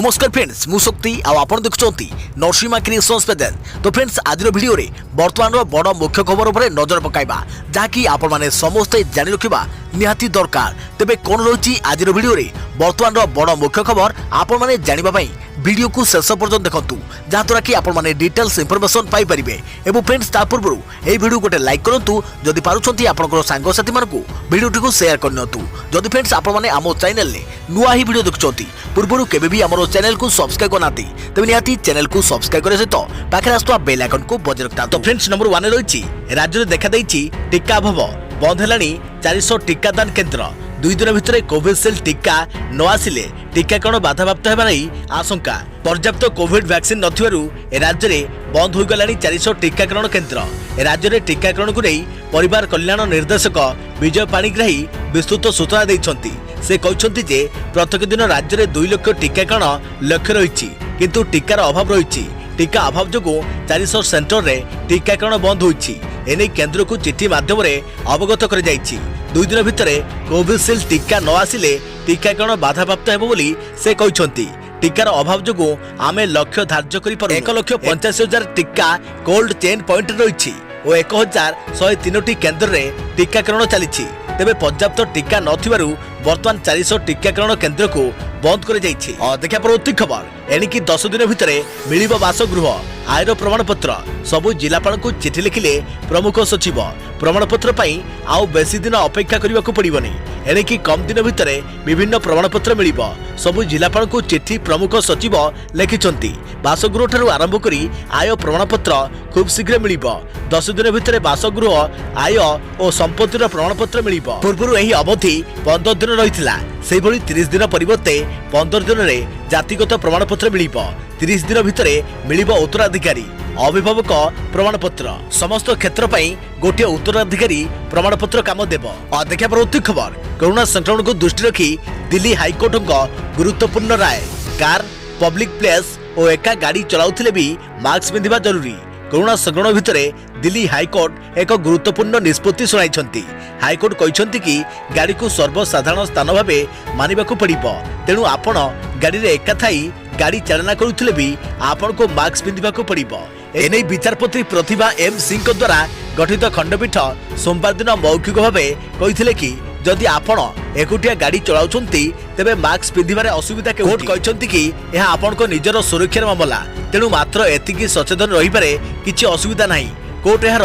नमस्कार फ्रेंड्स मु शक्ति आपण देखुंती नरसिंहा क्रिएशंस पेजेस। तो फ्रेंड्स आज वीडियो रे वर्तमान बड़ मुख्य खबर उपर नजर पकाइबा जहाँकि आपण माने समस्ते जानि रखिबा निहाती दरकार। तेबे कोन रही आज वीडियो रे वर्तमान बड़ मुख्य खबर आपण माने जानिबा पई वीडियो को शेष पर्यंत देखंतु जहाँद्वारा कि आपण माने डिटेल्स इंफॉर्मेशन पाई परिबे। एवं फ्रेंड्स ता पूर्व ए वीडियो गोटे लाइक करंतु जदि पारुछंती आपनकर सांग साथी मानकु वीडियो को शेयर करनतु। जदि फ्रेंड्स आपण माने आमो चैनल ले नुआ ही वीडियो देखुछंती पूर्व केबे भी हमरो चैनल को सब्सक्राइब करनाती तबे निहाती चैनल को सब्सक्राइब करे सहित पाखे आस्तुवा बेल आइकन को बजाय रखता। तो फ्रेंड्स नंबर 1 रही राज्य में देखा देछि टीका अभाव बंद हेलानी 400 टीकादान केन्द्र। 2 दिन भितर कोविशील्ड टीका न आसिले टीकाकरण बाधाप्राप्त हेबा नै आशंका। पर्याप्त कोविड वैक्सीन नथिबारु राज्य में बंद हो गलानी 400 टीकाकरण केन्द्र। राज्य में टीकाकरण को नहीं परिवार कल्याण निर्देशक विजय पाणिग्राही विस्तृत सूचना देइछंती। से कहते जे प्रत्येक दिन राज्य में 2 लाख टीकाकरण लक्ष्य रही किंतु टीकार अभाव रही। टीका अभाव जो 400 सेंटर में टीकाकरण बंद होइछि। एने केन्द्र को चिठी माध्यम अवगत कर 2 दिन भितर कोविशील्ड टीका न आसिले टीकाकरण बाधाप्राप्त हेबो बोली से कहते। टीकार अभाव जो आमे लक्ष्य धार्य कर 1,85,000 टीका कोल्ड चेन पॉइंट रही और 1,103 केन्द्र में टीकाकरण चली। तेबे पर्याप्त टीका नथिबारु वर्तमान 400 टीकाकरण केन्द्र को बंद कर देखा परवर्ती खबर एणिकी 10 दिन भितर मिलिबो बासगृह आयर प्रमाणपत्र। सबु जिलापाल को चिठी लिखिले प्रमुख सचिव। प्रमाणपत्र पाई आउ बेसी दिन अपेक्षा करबाकू पड़िबनी। एणिकी कम दिन भितर विभिन्न प्रमाणपत्र मिलिबो। सबु जिलापाल को चिठी प्रमुख सचिव लिखिछंती। बासगृह ठारू आरंभ करी आय प्रमाणपत्र खूब शीघ्र मिलिबो। 10 दिन भितर बासगृह आय और संपत्तिर प्रमाणपत्र मिलिबो। पूर्व एही अवधि 15 दिन रहिथिला। सेभली 30 दिन परिवर्ते 15 दिन में जातिगत प्रमाणपत्र मिलिबो। 30 दिन भितर मिलिबो उत्तराधिकारी अभिभावक प्रमाणपत्र। समस्त क्षेत्र पई गोटे उत्तराधिकारी प्रमाणपत्र काम देबो। देखा परवर्ती खबर कोरोना संक्रमण को दृष्टि रखी दिल्ली हाईकोर्ट गुरुत्वपूर्ण राय। कार पब्लिक प्लेस और एका गाड़ी चलाउथिले भी मास्क पिंधिबा जरूरी। कोरोना संक्रमण भितर दिल्ली हाईकोर्ट एक गुरुत्वपूर्ण निष्पत्ति सुनाइछंती। हाईकोर्ट कहते कि गाड़ी को सर्वसाधारण स्थान भाव मानिबाकू पड़िबो। तेणु आपण गाड़ी रे एका थाई गाड़ी चालना करुथिले भी आपण को मास्क पिंधिबाकू पड़िबो। एने विचारपति प्रतिभा एम सिंह द्वारा गठित खंडपीठ सोमवार दिन मौखिक भाव कहिथिले कि जदि आपण एकुटिया गाड़ी चलाउछंती तेबे मास्क पिंधिबारे असुविधा के कोर्ट कहते कि यह आपण को निजर सुरक्षार मामला। तेणु मात्र एतिकी सचेतन रही पारे किछि असुविधा नाही। कोर्ट एहार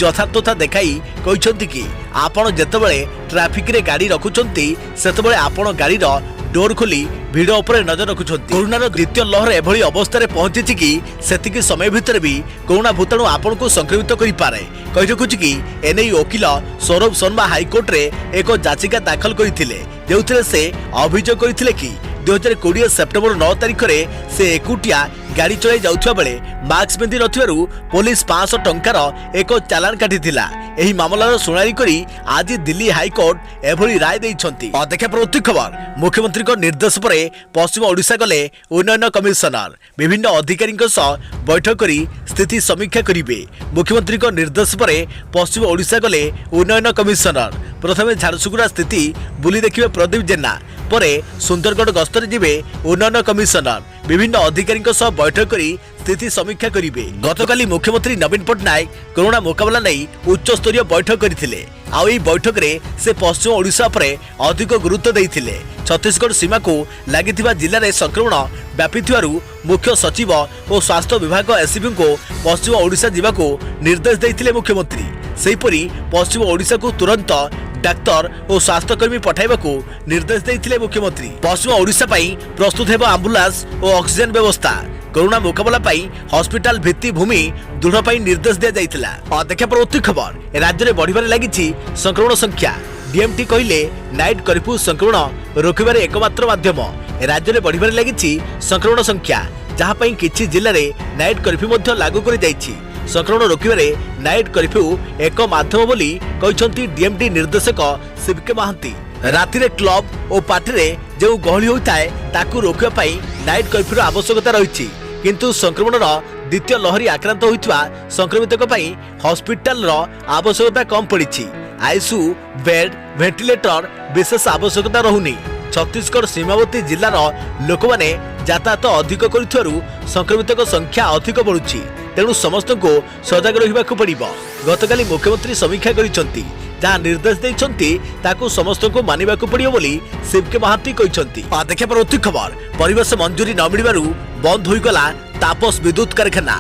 यथार्थता देखाई कहते कि आपण जेतेबेले ट्रैफिक रे गाड़ी रखुछंती सेतेबेले आपण गाड़ी रो डोर खोली भिड़ उपर नजर रखुछंती। कोरोनार द्वितीय लहर एभली अवस्था पहुंची कि सेतिकी समय भितर भी कोरोना भूताणु आपण को संक्रमित करि पारे। कहि रखुछि कि एनै वकील सौरभ शर्मा हाईकोर्ट रे एक याचिका दाखल करथिले जेउथिरे से अभियोग करथिले कि 2020 सेप्टेम्बर 9 तारिख रे से एकुटिया गाड़ी चलाई जाउथबा बेले मास्क पिंधि नथिबारु पुलिस 500 टंकार एक चालान काटिथिला। एही मामलार सुनाई करी आज दिल्ली हाईकोर्ट एभली राय दैछंती। देखा परवर्ती खबर मुख्यमंत्री को निर्देश पर पश्चिम ओडिशा गले उन्नयन कमिशनर। विभिन्न अधिकारी बैठक करी स्थिति समीक्षा करिवे। मुख्यमंत्री को निर्देश पर पश्चिम ओडिशा गले उन्नयन कमिशनर। प्रथमे झारसुगुड़ा स्थिति बुली देखिबे प्रदीप जेना परे सुंदरगढ़ गस्तर जिबे उन्नयन कमिशनर। विभिन्न अधिकारी बैठक करी स्थिति समीक्षा करिवे। गतकाली मुख्यमंत्री नवीन पट्टनायक कोरोना मुकाबला नहीं उच्च स्तरीय बैठक करथिले। आ एही बैठक रे से पश्चिम ओडिशा पर अधिक गुरुत्व देइथिले। छत्तीसगढ़ सीमा को लागिथिबा जिल्ला रे संक्रमण व्यापिथिबारु मुख्य सचिव और स्वास्थ्य विभाग एसपी को पश्चिम ओडिशा जिबाको निर्देश देइथिले मुख्यमंत्री। सेहीपरि पश्चिम ओडिशा को तुरंत डाक्तर और स्वास्थ्यकर्मी पठाइबाकू निर्देश देइथिले मुख्यमंत्री। पश्चिम ओडिशा पई प्रस्तुत हेबो एम्बुलेंस और ऑक्सीजन व्यवस्था। कोरोना मुकाबला पई हॉस्पिटल भित्ति भूमि दृढ़ पई निर्देश दिया जाइथिला। देखा परवर्ती खबर राज्य में बढ़िबारे लागिछि संक्रमण संख्या। डीएमटी कहिले नाइट कर्फ्यू संक्रमण रोकिबारे एकमात्र माध्यम। राज्य में बढ़िबारे लागिछि संक्रमण संख्या जहाँ पई किछि जिल्ला रे नाइट कर्फ्यू मध्य लागू करि जाइछि। संक्रमण रोकिबारे नाइट कर्फ्यू एक माध्यम बोली कहते डीएमटी निर्देशक शिवके महांती। राति रे क्लब और पार्टी रे जो गहली होता है ताकू रोकिबा पई नाइट कर्फ्यूर आवश्यकता रही। किंतु संक्रमणर द्वितीय लहरी आक्रांत होइतबा संक्रमितक पई हॉस्पिटल रो आवश्यकता कम पड़िछि। आईसीयू बेड वेंटिलेटर विशेष आवश्यकता रहुनी। छत्तीसगढ़ सीमावर्ती जिलार लोक मैंने यातायात अधिक करुथिबारु संक्रमितों संख्या अधिक बढ़ुछि तेणु समस्त को सजग रहिबाकु पड़िबो। गतकाली मुख्यमंत्री समीक्षा करिसंती जहाँ निर्देश देइछंती ताकू समस्त को मानिबाकु पड़िबो बोली शिवके महांती कहिसंती। देखिया परवर्ती खबर परिवेश मंजूरी न मिलिबारु बंद होइगला तापस विद्युत कारखाना।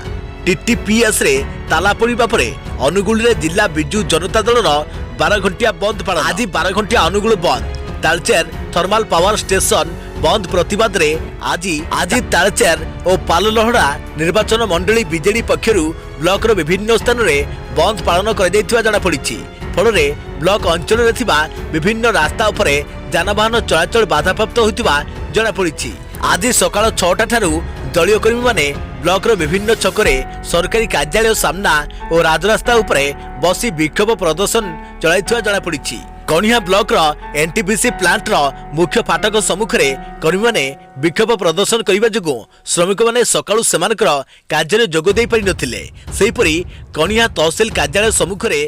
टीटीपीएस रे ताला पड़िबा परे अनुगुल रे जिला बिजु जनता दल 12 घंटिया बंद पालन। आज 12 घंटिया अनुगुल बंद। तालचेर थर्माल पावर स्टेशन बंद प्रतिवाद रे आज तालचेर और पाललहड़ा निर्वाचन मंडली बीजेडी पक्षरु ब्लॉक रो विभिन्न स्थान रे बंद पालन कर दैथिबा जणा पड़िछि। फल रे ब्लॉक अंचल रे थिबा विभिन्न रास्ता उपरे जानवाहन चलाचल बाधाप्राप्त होइतिबा जणा पड़िछि। आज सकाळ 6टा ठारू दलीय कर्मी माने ब्लॉक रो विभिन्न छकरे सरकारी कार्यालय सामना और राजरास्ता उपरे बसी विक्षोभ प्रदर्शन चलाइथिबा जणा पड़िछि। कणिया ब्लॉक रो एनटीपीसी प्लांट रो मुख्य फाटक सम्मुखरे कर्मी माने विक्षोभ प्रदर्शन करिबा जोगु श्रमिक माने सकाळु सेमानकर कार्य जोग देई पारि नथिले। सेहिपरि कणिया तहसील कार्यालय सम्मुखरे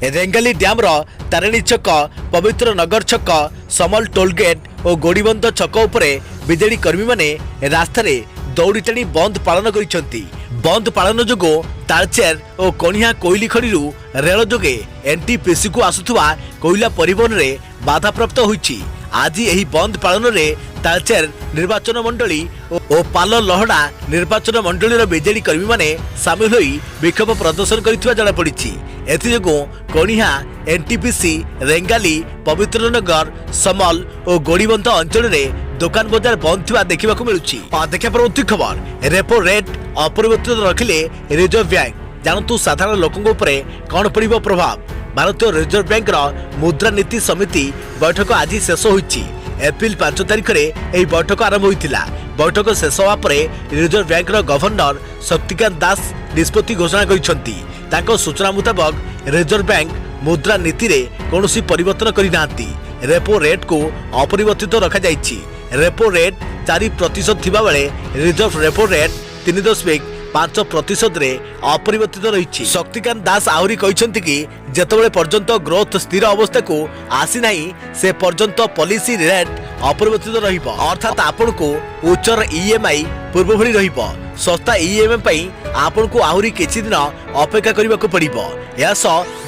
रेंगाली डैम रो तारिणी छक पवित्र नगर छक समल टोलगेट और गोड़ीबंध छक उपरे बीजेडी कर्मी माने रास्ता रे दौड़ी टाणी बंद पालन करिसंती। बंद पालन जोगो तालचेर और कणिया कोइली खड़ीरू रेल जोगे एनटीपीसी को आसुथुवा कोइला परिवहन रे बाधाप्राप्त होइछि। आज एही बंद पालन रे तालचेर निर्वाचन मंडली और पाललहड़ा निर्वाचन मंडली रो बीजेडी कर्मी माने शामिल होई विक्षोभ प्रदर्शन करिथिबा जणा पड़िछि। एथिजोगो कणिया एनटीपीसी रेंगाली पवित्रनगर समल और गोड़ीबंध अंचल रे दुकान बाजार बंद थिबा देखिबाकू मिलुछि। देखिया परवर्ती खबर रेपो रेट अपरिवर्तित रखिले रिजर्व बैंक। जानतु साधारण लोकंक उपरे कोन पड़िबो प्रभाव। भारतीय रिजर्व बैंक रो मुद्रा नीति समिति बैठक आज शेष होइछि। एप्रिल 5 तारिख रे एही बैठक आरंभ होइतिला। बैठक शेष होवा परे रिजर्व बैंक रो गवर्नर शक्तिकांत दास निष्पत्ति घोषणा करिसंती। तांको सूचना मुताबक रिजर्व बैंक मुद्रा नीति रे कोनोसी परिवर्तन करि नांती। रेपो रेट को अपरिवर्तित रखा जाइछि। रेपो रेट 4% थिबा बेले रिजर्व रेपो रेट 3.5% रे अपरिवर्तित रही। शक्तिकांत दास आहुरी कहिसंती कि जेतबेले पर्यंत ग्रोथ स्थिर अवस्था को आसी नाही से पर्यंत पॉलिसी रेट अपरिवर्तित रहिबो। अर्थात आपन को उच्चर ईएमआई पूर्व भली रहिबो। सस्ता ईएमआई पई आपन को आहुरी किछि दिन अपेक्षा करिबाकू पड़िबो। या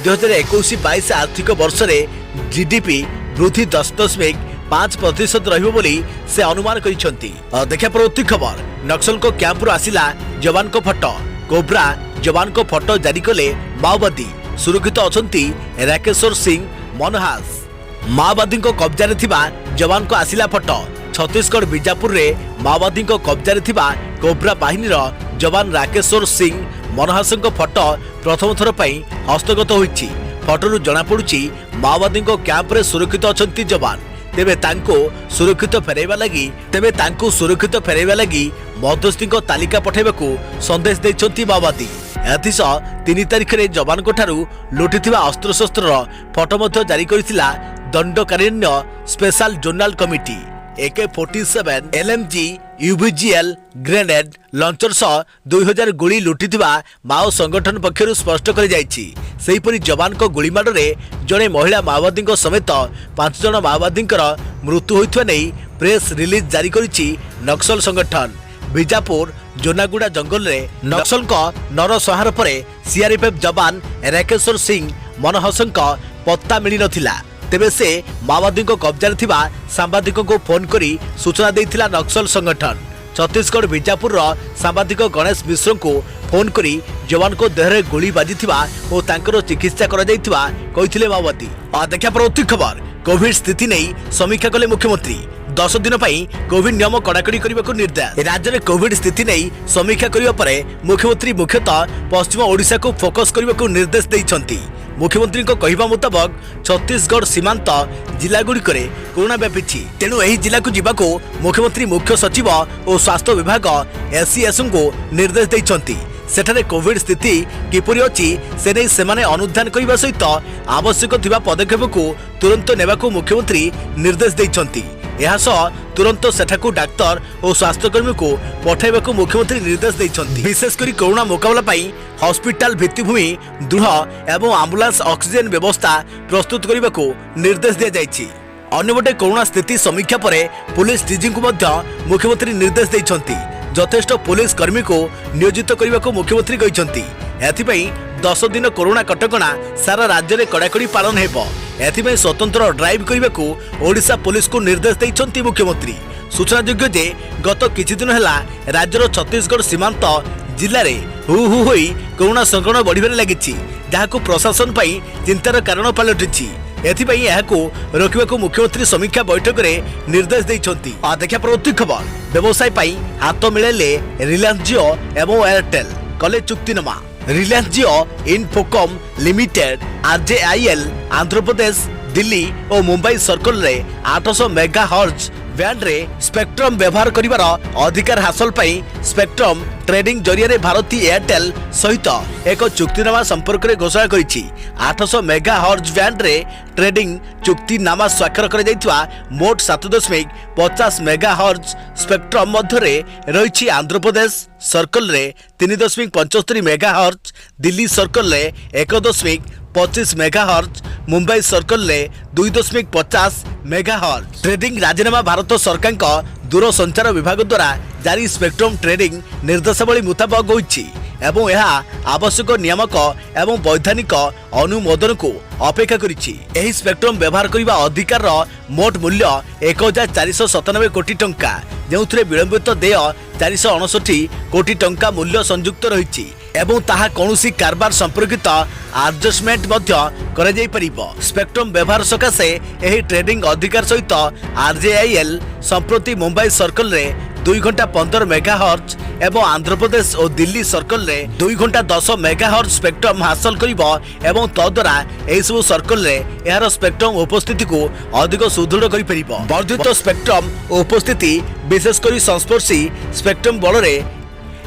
2021-22 आर्थिक वर्ष रे जीडीपी वृद्धि 10.5% रहिबो बोली से अनुमान करिसंती। देखिया परवर्ती खबर नक्सल को कैंप रु आसिला जवान को फोटो। कोब्रा जवान को फोटो जारी कले माओवादी। सुरक्षित अछंती राकेश्वर सिंह मनहास। माओवादी को कब्जा रे थिबा जवान को आसिला फोटो। छत्तीसगढ़ बीजापुर रे माओवादी को कब्जा रे थिबा कोब्रा बाहिनी रो जवान राकेश्वर सिंह मनहास को फोटो प्रथम थर पई हस्तगत होइछि। फोटो रु जणा पडुछि माओवादी को कैंप रे सुरक्षित अछंती जवान। तेबे तांको सुरक्षित फेराइबा लगी मध्यस्थी तालिका पठाइबाकू संदेश दैछंती माओवादी। एथिसह 3 तारिख रे जवान को ठारू लुटिथिबा अस्त्रशस्त्र फोटो मध्य जारी करिथिला Dandakaranya special zonal committee. AK-47 LMG UVGL grenade launcher सह 2000 गोली लुटिथिबा माओ संगठन पक्षरु स्पष्ट कर जाइछि। सेहिपरि जवान को गोलीमाड़ रे जणे महिला माओवादी समेत 5 जन माओवादी मृत्यु होइथवा नै प्रेस रिलीज जारी करिछि नक्सल संगठन। बीजापुर जोनागुड़ा जंगल रे नक्सल को नरसंहार परे सीआरपीएफ जवान राकेश्वर सिंह मनहसंक पत्ता मिली नथिला। तेबे से माओवादी को कब्जा थिबा सांबादिकों को फोन करी सूचना देइथिला नक्सल संगठन। छत्तीसगढ़ बीजापुर सांबादिक गणेश मिश्र को फोन करी जवान को देहरे गोली बाजिथिबा और तांकर चिकित्सा करा जाइथिबा कहिथिले माओवादी। देखिया परवर्ती खबर कोविड स्थिति नहीं समीक्षा कले मुख्यमंत्री। 10 दिन पई कोविड नियम कड़ाकड़ी करने को निर्देश। राज्य में कोविड स्थिति नहीं समीक्षा करने पर मुख्यमंत्री मुख्यतः पश्चिम ओडिशा को फोकस करने को निर्देश देइछंती। मुख्यमंत्री को कहवा मुताबक छत्तीसगढ़ सीमांत जिला गुड़िक कोरोना व्यापी। तेणु यही जिला को जीवाको मुख्यमंत्री मुख्य सचिव और स्वास्थ्य विभाग एससीएस को निर्देश देइछंती। सेठारे कोविड स्थिति किपरि अछि से नै सेमाने अनुध्यान करबा सहित आवश्यक थिबा पदक्षेप को तुरंत नेबाको मुख्यमंत्री निर्देश देइछंती। तुरंत सेठाकू डाक्तर और स्वास्थ्यकर्मी को पठाइबाकू मुख्यमंत्री निर्देश देइछंती। विशेषकर कोरोना मुकाबला पाई हॉस्पिटल भित्तिभूमि दृढ़ एवं आम्बुलांस ऑक्सीजन व्यवस्था प्रस्तुत करने को निर्देश दिया जाइछि। अन्यपटे कोरोना स्थिति समीक्षा पर पुलिस डीजी को मुख्यमंत्री निर्देश देइछंती। यथेष्ट पुलिस कर्मी को नियोजित करने को मुख्यमंत्री कहते। एथिपाई 10 दिन कोरोना कटकणा सारा राज्य में कड़ाकड़ी पालन हेबो। एथिपाई स्वतंत्र ड्राइव करने को ओडिशा पुलिस को निर्देश देइछंती मुख्यमंत्री। सूचनायोग्य जे गत किछि दिन हैला राज्यर छत्तीसगढ़ सीमांत जिले में हु हु होई कोरोना संक्रमण बढ़िबारे लागिछि, जहाको प्रशासन पई चिंतार कारण पलटिछि। एथिपाई एहाको रोकबाको मुख्यमंत्री समीक्षा बैठक में निर्देश देइछंती। देखा परवर्ती खबर। व्यवसाय पाई हाथ मिलाइले रिलायंस जियो एवं एयरटेल कले चुक्तिनामा। रिलायंस जियो इनफोकम लिमिटेड RJIL आंध्र प्रदेश दिल्ली और मुंबई सर्कल रे 800 मेगाहर्ट्ज बैंड रे स्पेक्ट्रम व्यवहार करिवार अधिकार हासिल पाई स्पेक्ट्रम ट्रेडिंग जरिया भारतीय एयरटेल सहित एक चुक्तिनामा संपर्क में घोषणा करिछि। 800 मेगाहर्ट्ज बैंड रे ट्रेडिंग चुक्तिनामा स्वाक्षर कर जाइतवा मोट 7.50 मेगाहर्ट्ज स्पेक्ट्रम मध्य रही आंध्र प्रदेश सर्कल रे 3.75 मेगाहर्ट्ज, दिल्ली सर्कल रे 1.25 मेगाहर्ट्ज, मुंबई सर्कल रे 2.50 मेगाहर्ट्ज। ट्रेडिंग राजीनामा भारत सरकार का दूरसंचार विभाग द्वारा जारी स्पेक्ट्रम ट्रेडिंग निर्देशावली मुताबक होइछि एवं यह आवश्यक नियामक एवं वैधानिक अनुमोदन को अपेक्षा करिछि। एही स्पेक्ट्रम व्यवहार करने अधिकार मोट मूल्य 1497 कोटी टंका, जो विलंबित देय 459 कोटी टंका मूल्य संयुक्त रही एवं ताहा कौनसी कारबार संपर्कित एडजस्टमेंट करा जाई परिबो। स्पेक्ट्रम व्यवहार सकाशे एही ट्रेडिंग अधिकार सहित RJIL संप्रति मुंबई सर्कल रे 2 घंटा 15 मेगाहर्ट्ज एवं आंध्र प्रदेश और दिल्ली सर्कल रे 2 घंटा 10 मेगाहर्ट्ज स्पेक्ट्रम हासिल करिबो एवं तद्वारा एही सब सर्कल रे यार स्पेक्ट्रम उपस्थिति को अधिक सुदृढ़ करि परिबो। वर्धित स्पेक्ट्रम उपस्थिति विशेष करी संस्पर्शी स्पेक्ट्रम बल रे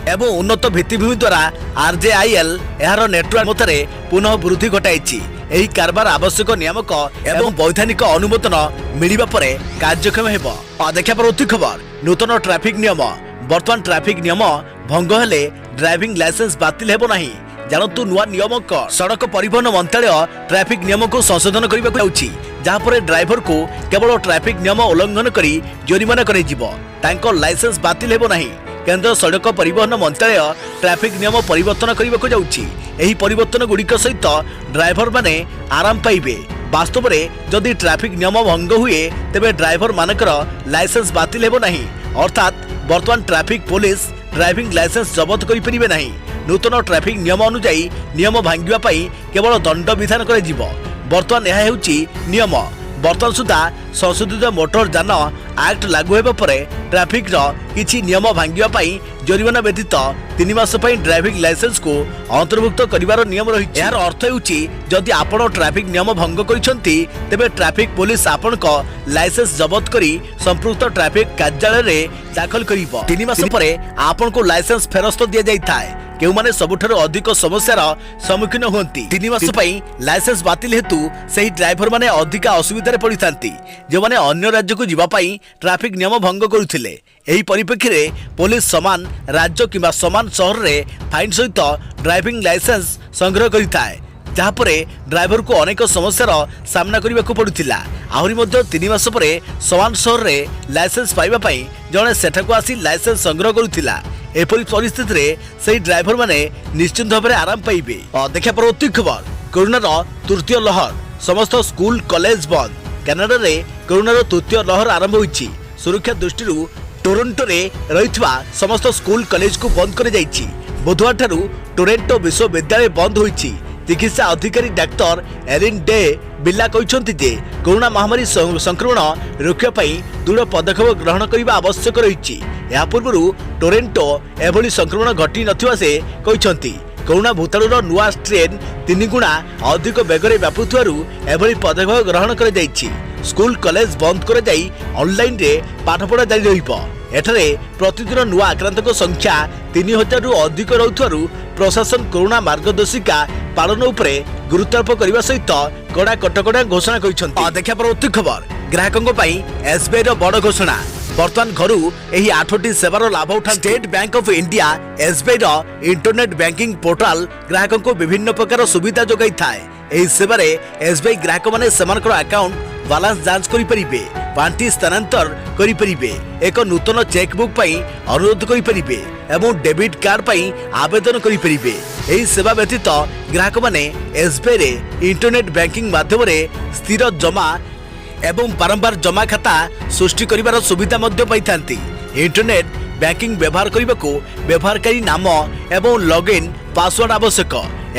एवं उन्नत भित्तिभूमि द्वारा RJIL यार नेटवर्क मतरे पुनः वृद्धि घटाइछि। एही कारबार आवश्यक नियामक एवं वैधानिक अनुमोदन मिलिबा परे कार्यक्षम हेबो। देखा परवर्ती खबर। नूतन ट्रैफिक नियम। वर्तमान ट्रैफिक नियम भंग हेले ड्राइविंग लाइसेंस बातिल हेबो नाही। जानतु नुआ नियम को सड़क परिवहन मंत्रालय ट्रैफिक नियम को संशोधन करबा जाउछि, जहाँ पर ड्राइवर को केवल ट्रैफिक नियम उल्लंघन करी जोरिमाना करे जिवो, तांको लाइसेंस बातिल हेबो नाही। केंद्र सड़क परिवहन मंत्रालय ट्रैफिक नियम परिवर्तन करने जाउछि। एही परिवर्तन गुड़िक सहित ड्राइवर माने आराम पाइबे। वास्तव में जदि ट्रैफिक नियम भंग हुए तेबे ड्राइवर मानकर लाइसेंस बातिल हेबो नाही, अर्थात वर्तमान ट्रैफिक पुलिस ड्राइविंग लाइसेंस जबत करि परिबे नाही। नूतन ट्रैफिक नियम अनुसार नियम भांगिबा पई केवल दंड विधान करे जिवो। वर्तमान यह हेउछि नियम। वर्तमान सुधा संशोधित मोटर यान एक्ट लागू होगा पर ट्रैफिक किसी नियम भांगिबा पई जोरिमाना व्यतीत 3 मास पई ड्राइविंग लाइसेंस को अंतर्भुक्त करिवार नियम रही। यार अर्थ हेउछि जदि आपण ट्रैफिक नियम भंग करिसंती तेबे ट्रैफिक पुलिस आपण को लाइसेंस जब्त करी संपृक्त ट्रैफिक कार्यालय रे दाखल करिवो। 3 मास परे आपण को लाइसेंस फेरस्त दिया जाइथाय। केउमाने सबुठारु अधिक समस्यार सम्मुखीन हुअंती। 3 मास पई लाइसेंस बातिल हेतु सही ड्राइवर माने अधिक असुविधारे पड़िथांती, जो माने अन्य राज्य को जिबा पई ट्रैफिक नियम भंग करुथिले। एही परिप्रेक्षी रे पुलिस समान राज्य किबा समान शहर रे फाइन सहित ड्राइविंग लाइसेंस संग्रह करिथाय, जहाँ पर ड्राइवर को अनेक समस्यार सामना करने को पड़ुथिला। आहुरी मध्य 3 मास परे समान शहर रे लाइसेंस पाइबा पई जणे सेठाको आसी लाइसेंस संग्रह करुथिला। एपरी परिस्थिति रे सही ड्राइवर माने निश्चित भाव में आराम पाइबे। देखा परवर्ती खबर। कोरोनार तृतीय लहर। समस्त स्कूल कॉलेज बंद। कनाडा रे कोरोनार तृतीय लहर आरंभ होइछि। सुरक्षा दृष्टि टोरंटो रे रहितवा समस्त स्कूल कॉलेज को बंद कर जाइछि। बुधवार ठारू टोरंटो विश्वविद्यालय बंद होइछि। चिकित्सा अधिकारी डाक्टर एरिन डे बिल्ला कहते जे कोरोना महामारी संक्रमण रोकने दृढ़ पदक्षेप ग्रहण करने आवश्यक रही। या पूर्व टोरंटो एभली संक्रमण घटी नथिबा से कहते। कोरोना भूताणुर नुआ स्ट्रेन 3 गुणा अधिक बेगरे व्यापुथिबारु एभली पदक्षेप ग्रहण कर जाइछि। स्कूल कॉलेज बंद कर जाई ऑनलाइन रे पाठपढ़ा जारी रहिबो। एठारे प्रतिदिन नुआ आक्रांतक संख्या 3000 रु अधिक रहुथिबारु प्रशासन कोरोना मार्गदर्शिका पालन उपरे गुरुत्वारोप करने सहित कड़ा कटकड़ा घोषणा करिसेंति। देखा परवर्ती खबर। ग्राहकों पई एसबीआई रो बड़ घोषणा। वर्तमान घरू एही 8टी सेवार लाभ उठा। State Bank of India SBI रो इंटरनेट बैंकिंग पोर्टाल ग्राहकों को विभिन्न प्रकार सुविधा जोगाई थाए। एही सेवारे एसबीआई ग्राहक माने सेमानकर अकाउंट ବାଲାନ୍ସ ଯାଞ୍ଚ କରିପାରିବେ, ପାଣ୍ଠି ସ୍ଥାନାନ୍ତର କରିପାରିବେ, ଏକ ନୂତନ ଚେକବୁକ୍ ପାଇଁ ଅନୁରୋଧ କରିପାରିବେ ଏବଂ ଡେବିଟ୍ କାର୍ଡ ପାଇଁ ଆବେଦନ କରିପାରିବେ। ଏହି ସେବା ବ୍ୟତୀତ ଗ୍ରାହକମାନେ SBI ରେ ଇଣ୍ଟରନେଟ୍ ବ୍ୟାଙ୍କିଂ ମାଧ୍ୟମରେ ସ୍ଥିର ଜମା ଏବଂ ବାରମ୍ବାର ଜମା ଖାତା ସୃଷ୍ଟି କରିବାର ସୁବିଧା ମଧ୍ୟ ପାଇଥାନ୍ତି। ଇଣ୍ଟରନେଟ୍ ବ୍ୟାଙ୍କିଂ ବ୍ୟବହାର କରିବାକୁ ବ୍ୟବହାରକାରୀ ନାମ ଏବଂ ଲଗ୍ଇନ୍ ପାସୱାର୍ଡ ଆବଶ୍ୟକ।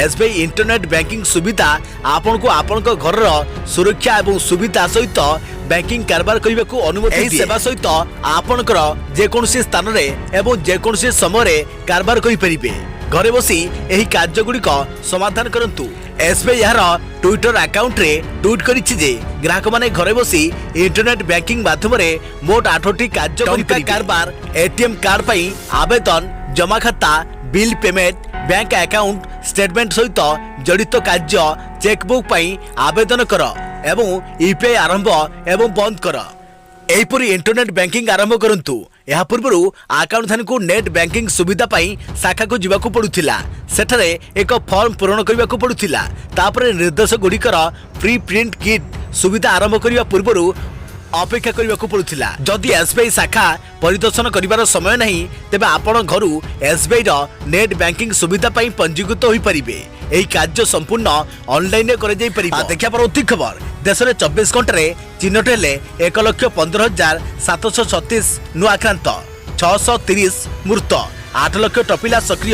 SBI ଇଣ୍ଟରନେଟ୍ ବ୍ୟାଙ୍କିଂ ସୁବିଧା ଆପଣଙ୍କୁ ଆପଣଙ୍କ ଘରର ସୁରକ୍ଷା ଏବଂ ସୁବିଧା ସହିତ ବ୍ୟାଙ୍କିଂ କାରବାର କରିବାକୁ ଅନୁମତି ଦିଏ। ଏହି ସେବା ସହିତ ଆପଣଙ୍କର ଯେକୌଣସି ସ୍ଥାନରେ ଏବଂ ଯେକୌଣସି ସମୟରେ କାରବାର କରିପାରିବେ। ଘରେ ବସି ଏହି କାର୍ଯ୍ୟଗୁଡ଼ିକ ସମାଧାନ କରନ୍ତୁ। SBI ଏହାର ଟ୍ୱିଟର ଆକାଉଣ୍ଟରେ ଟ୍ୱିଟ୍ କରିଛି ଯେ ଗ୍ରାହକମାନେ ଘରେ ବସି ଇଣ୍ଟରନେଟ୍ ବ୍ୟାଙ୍କିଂ ମାଧ୍ୟମରେ ମୋଟ 8ଟି କାର୍ଯ୍ୟ କରିପାରିବେ। କାରବାର, ATM କାର୍ଡ ପାଇଁ ଆବେଦନ, ଜମା ଖାତା, bill payment, bank account statement ସହିତ ଜଡ଼ିତ କାର୍ଯ୍ୟ, ଚେକବୁକ୍ ପାଇଁ ଆବେଦନ କର ଏବଂ UPI ଆରମ୍ଭ ଏବଂ ବନ୍ଦ କର। ଏହିପରି ଇଣ୍ଟରନେଟ୍ ବ୍ୟାଙ୍କିଂ ଆରମ୍ଭ କରନ୍ତୁ। ଏହା ପୂର୍ବରୁ ଆକାଉଣ୍ଟଧାରୀଙ୍କୁ ନେଟ୍ ବ୍ୟାଙ୍କିଂ ସୁବିଧା ପାଇଁ ଶାଖାକୁ ଯିବାକୁ ପଡୁଥିଲା। ସେଠାରେ ଏକ ଫର୍ମ ପୂରଣ କରିବାକୁ ପଡୁଥିଲା। ତାପରେ ନିର୍ଦ୍ଦେଶଗୁଡ଼ିକର ପ୍ରି ପ୍ରିଣ୍ଟ କିଟ୍ ସୁବିଧା ଆରମ୍ଭ କରିବା ପୂର୍ବରୁ ଅପେକ୍ଷା କରିବାକୁ ପଡୁଥିଲା। ଯଦି SBI ଶାଖା ପରିଦର୍ଶନ କରିବାର ସମୟ ନାହିଁ, ତେବେ ଆପଣ ଘରୁ SBI ର ନେଟ୍ ବ୍ୟାଙ୍କିଂ ସୁବିଧା ପାଇଁ ପଞ୍ଜୀକୃତ ହୋଇପାରିବେ। ଏହି କାର୍ଯ୍ୟ ସମ୍ପୂର୍ଣ୍ଣ ଅନଲାଇନରେ କରାଯାଇପାରିବ। ଦେଖିବା ପରବର୍ତ୍ତୀ ଖବର। ଦେଶରେ 24 ଘଣ୍ଟାରେ ଚିହ୍ନଟ ହେଲେ 1,15,736 ନୂଆ ଆକ୍ରାନ୍ତ, 630 ମୃତ, 8 ଲକ୍ଷ ଟପିଲା ସକ୍ରିୟ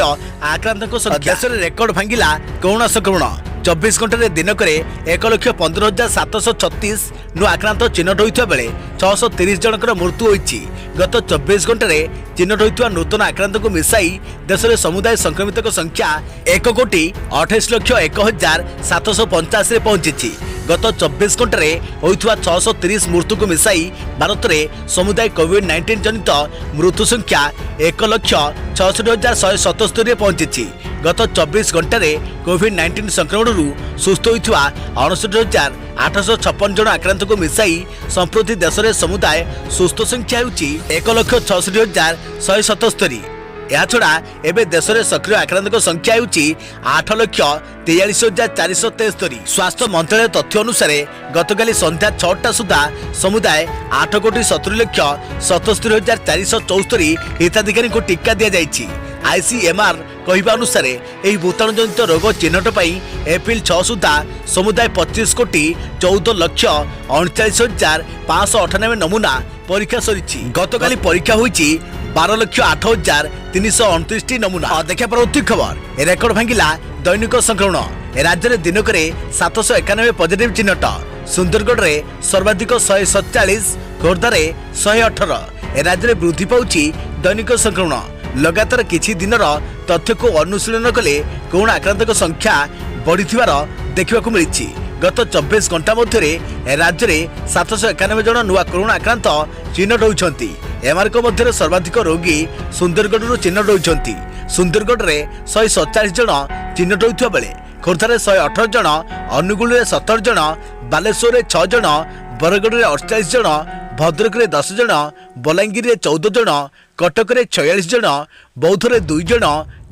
ଆକ୍ରାନ୍ତଙ୍କ ସଂଖ୍ୟା। ଦେଶରେ ରେକର୍ଡ ଭାଙ୍ଗିଲା କରୋନା ସଂକ୍ରମଣ। 24 ଘଣ୍ଟାରେ ଦିନକରେ 1,15,736 ନୂଆ ଆକ୍ରାନ୍ତ ଚିହ୍ନଟ ହୋଇଥିବା ବେଳେ 630 ଜଣଙ୍କର ମୃତ୍ୟୁ ହୋଇଛି। ଗତ 24 ଘଣ୍ଟାରେ ଚିହ୍ନଟ ହୋଇଥିବା ନୂତନ ଆକ୍ରାନ୍ତଙ୍କୁ ମିଶାଇ ଦେଶରେ ସମୁଦାୟ ସଂକ୍ରମିତଙ୍କ ସଂଖ୍ୟା 1,28,01,785 ରେ ପହଞ୍ଚିଛି। ଗତ 24 ଘଣ୍ଟାରେ ହୋଇଥିବା 630 ମୃତ୍ୟୁକୁ ମିଶାଇ ଭାରତରେ ସମୁଦାୟ କୋଭିଡ-19 ଜନିତ ମୃତ୍ୟୁ ସଂଖ୍ୟା 1,66,177 ରେ ପହଞ୍ଚିଛି। ଗତ 24 ଘଣ୍ଟାରେ କୋଭିଡ-19 ସଂକ୍ରମଣରୁ ସୁସ୍ଥ ହୋଇଥିବା 59,856 ଜଣ ଆକ୍ରାନ୍ତଙ୍କୁ ମିଶାଇ ସମ୍ପ୍ରତି ଦେଶରେ ସମୁଦାୟ ସୁସ୍ଥ ସଂଖ୍ୟା ହେଉଛି 1,66,177। ଏହାଛଡ଼ା ଏବେ ଦେଶରେ ସକ୍ରିୟ ଆକ୍ରାନ୍ତଙ୍କ ସଂଖ୍ୟା ହେଉଛି 8,43,473। ସ୍ୱାସ୍ଥ୍ୟ ମନ୍ତ୍ରାଳୟ ତଥ୍ୟ ଅନୁସାରେ ଗତକାଲି ସନ୍ଧ୍ୟା 6ଟା ସୁଦ୍ଧା ସମୁଦାୟ 8,77,77,474 ହିତାଧିକାରୀଙ୍କୁ ଟିକା ଦିଆଯାଇଛି। ICMR କହିବା ଅନୁସାରେ ଏହି ଭୂତାଣୁ ଜନିତ ରୋଗ ଚିହ୍ନଟ ପାଇଁ ଏପ୍ରିଲ 6 ସୁଦ୍ଧା ସମୁଦାୟ 25,14,39,598 ନମୁନା ପରୀକ୍ଷା ସରିଛି। ଗତକାଲି ପରୀକ୍ଷା ହୋଇଛି 12,08,329ଟି ନମୁନା। ଦେଖିବା ପରବର୍ତ୍ତୀ ଖବର। ରେକର୍ଡ ଭାଙ୍ଗିଲା ଦୈନିକ ସଂକ୍ରମଣ। ରାଜ୍ୟରେ ଦିନକରେ 791 ପଜିଟିଭ ଚିହ୍ନଟ। ସୁନ୍ଦରଗଡ଼ରେ ସର୍ବାଧିକ 147, ଖୋର୍ଦ୍ଧାରେ 118। ରାଜ୍ୟରେ ବୃଦ୍ଧି ପାଉଛି ଦୈନିକ ସଂକ୍ରମଣ। ଲଗାତାର କିଛି ଦିନର ତଥ୍ୟକୁ ଅନୁଶୀଳନ କଲେ କରୋନା ଆକ୍ରାନ୍ତଙ୍କ ସଂଖ୍ୟା ବଢ଼ିଥିବାର ଦେଖିବାକୁ ମିଳିଛି। ଗତ 24 ଘଣ୍ଟା ମଧ୍ୟରେ ରାଜ୍ୟରେ 791 ଜଣ ନୂଆ କରୋନା ଆକ୍ରାନ୍ତ ଚିହ୍ନଟ ହୋଇଛନ୍ତି। ଏମାନଙ୍କ ମଧ୍ୟରେ ସର୍ବାଧିକ ରୋଗୀ ସୁନ୍ଦରଗଡ଼ରୁ ଚିହ୍ନଟ ହୋଇଛନ୍ତି। ସୁନ୍ଦରଗଡ଼ରେ 147 ଜଣ ଚିହ୍ନଟ ହୋଇଥିବା ବେଳେ ଖୋର୍ଦ୍ଧାରେ 118 ଜଣ, ଅନୁଗୁଳରେ 17 ଜଣ, ବାଲେଶ୍ୱରରେ 6 ଜଣ, ବରଗଡ଼ରେ 48 ଜଣ, ଭଦ୍ରକରେ 10 ଜଣ, ବଲାଙ୍ଗୀରରେ 14 ଜଣ, କଟକରେ 46 ଜଣ, ବୌଦ୍ଧରେ 2 ଜଣ,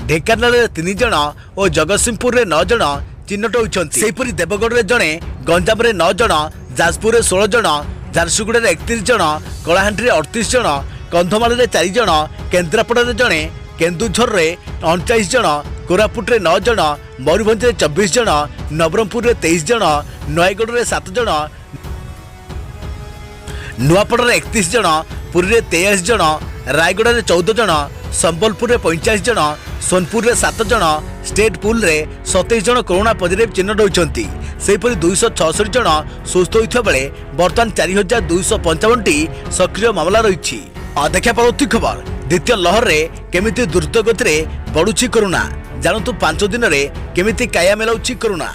ଢେଙ୍କାନାଳରେ 3 ଜଣ ଓ ଜଗତସିଂହପୁରରେ 9 ଜଣ ଚିହ୍ନଟ ହୋଇଛନ୍ତି। ସେହିପରି ଦେବଗଡ଼ରେ ଜଣେ, ଗଞ୍ଜାମରେ 9 ଜଣ, ଯାଜପୁରରେ 16 ଜଣ, ଝାରସୁଗୁଡ଼ାରେ 31 ଜଣ, କଳାହାଣ୍ଡିରେ 38 ଜଣ, କନ୍ଧମାଳରେ 4 ଜଣ, କେନ୍ଦ୍ରାପଡ଼ାରେ ଜଣେ, କେନ୍ଦୁଝରରେ 39 ଜଣ, କୋରାପୁଟରେ 9 ଜଣ, ମୟୂରଭଞ୍ଜରେ 24 ଜଣ, ନବରଙ୍ଗପୁରରେ 23 ଜଣ, ନୟାଗଡ଼ରେ 7 ଜଣ, ନୂଆପଡ଼ାରେ 31 ଜଣ, ପୁରୀରେ 23 ଜଣ, ରାୟଗଡ଼ାରେ 14 ଜଣ, ସମ୍ବଲପୁରରେ 45 ଜଣ, ସୋନପୁରରେ 7 ଜଣ, ଷ୍ଟେଟ୍ ପୁଲରେ 27 ଜଣ କରୋନା ପଜିଟିଭ ଚିହ୍ନଟ ହୋଇଛନ୍ତି। ସେହିପରି 266 ଜଣ ସୁସ୍ଥ ହୋଇଥିବା ବେଳେ ବର୍ତ୍ତମାନ 4,255ଟି ସକ୍ରିୟ ମାମଲା ରହିଛି। ଦେଖିବା ପରବର୍ତ୍ତୀ ଖବର। ଦ୍ୱିତୀୟ ଲହରରେ କେମିତି ଦ୍ରୁତ ଗତିରେ ବଢୁଛି କରୋନା, ଜାଣନ୍ତୁ 5 ଦିନରେ କେମିତି କାୟା ମେଲାଉଛି କରୋନା।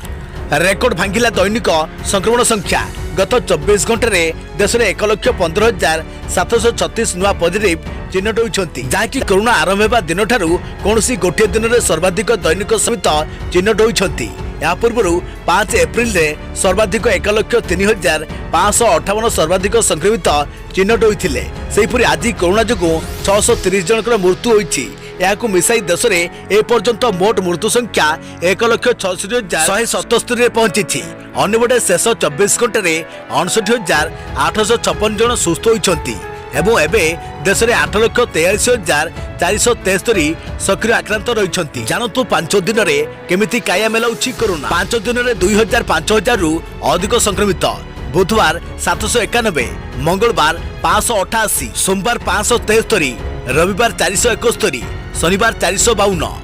ରେକର୍ଡ ଭାଙ୍ଗିଲା ଦୈନିକ ସଂକ୍ରମଣ ସଂଖ୍ୟା। ଗତ 24 ଘଣ୍ଟାରେ ଦେଶରେ 1,15,736 ନୂଆ ପଜିଟିଭ ଚିହ୍ନଟ ହୋଇଛନ୍ତି, ଯାହାକି କରୋନା ଆରମ୍ଭ ହେବା ଦିନଠାରୁ କୌଣସି ଗୋଟିଏ ଦିନରେ ସର୍ବାଧିକ ଦୈନିକ ସହିତ ଚିହ୍ନଟ ହୋଇଛନ୍ତି। ଏହା ପୂର୍ବରୁ 5 ଏପ୍ରିଲରେ ସର୍ବାଧିକ 1,03,558 ସର୍ବାଧିକ ସଂକ୍ରମିତ ଚିହ୍ନଟ ହୋଇଥିଲେ। ସେହିପରି ଆଜି କରୋନା ଯୋଗୁଁ 630 ଜଣଙ୍କର ମୃତ୍ୟୁ ହୋଇଛି। ଏହାକୁ ମିଶାଇ ଦେଶରେ ଏପର୍ଯ୍ୟନ୍ତ ମୋଟ ମୃତ୍ୟୁ ସଂଖ୍ୟା 1,66,177ରେ ପହଞ୍ଚିଛି। ଅନ୍ୟପଟେ ଶେଷ 24 ଘଣ୍ଟାରେ 59,856 ଜଣ ସୁସ୍ଥ ହୋଇଛନ୍ତି ଏବଂ ଏବେ ଦେଶରେ 8,43,473 ସକ୍ରିୟ ଆକ୍ରାନ୍ତ ରହିଛନ୍ତି। ଜାଣନ୍ତୁ 5 ଦିନରେ କେମିତି କାୟା ମେଲାଉଛି କରୋନା। 5 ଦିନରେ 2,000-5,000ରୁ ଅଧିକ ସଂକ୍ରମିତ। बुधवार 791, मंगलवार 588, सोमवार 573, रविवार 471, शनिवार 452।